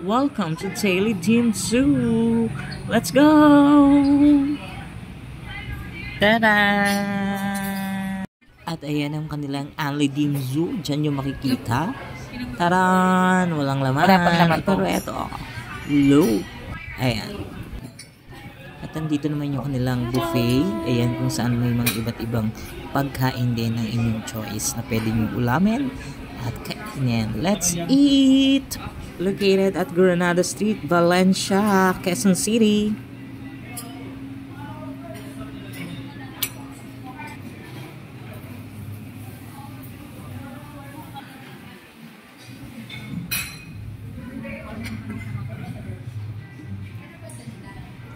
Welcome to Daily Dim Zoo. Let's go! Tada! At ayan ang kanilang Daily Dim Zoo. Diyan yung makikita. Taran! Walang laman. Pero eto, low. Ayan. At nandito naman yung kanilang buffet. Ayan kung saan may mga iba't ibang pagkain din ng inyong choice na pwede nyo ulamin at kainin. Let's eat! Located at Granada Street, Valencia, Quezon City.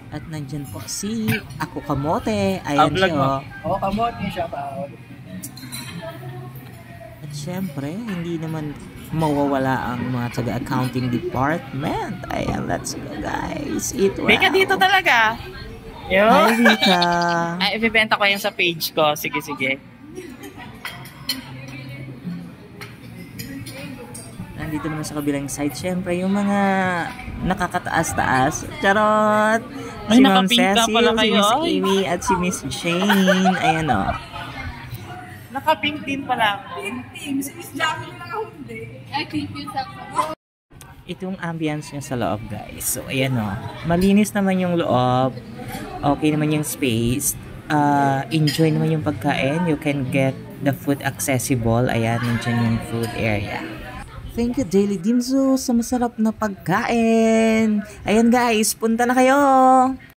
At nandyan po si Ako Kamote. Ayan siya. Ako Kamote siya pa. At syempre, hindi naman mawawala ang mga taga-accounting department. Ayan, let's go guys. Eat well. Bika dito talaga. Yo. Hi, Rika. Ay, ibibenta ko yan sa page ko. Sige, sige. Nandito naman sa kabilang side, syempre, yung mga nakakataas-taas. Charot! Ay, Si Ma'am nakapink ka Cecil, pala si kayo. Miss Amy, at si Miss Jane. Ayan o. Naka-pink din pala. Pink team. Si Miss Jackie na hindi. I think you Itong ambience niya sa loob, guys. So, ayan o. Malinis naman yung loob. Okay naman yung space. Enjoy naman yung pagkain. You can get the food accessible. Ayan, nandiyan yung food area. Thank you, Daily Dim Zoo, sa masarap na pagkain. Ayan guys, punta na kayo!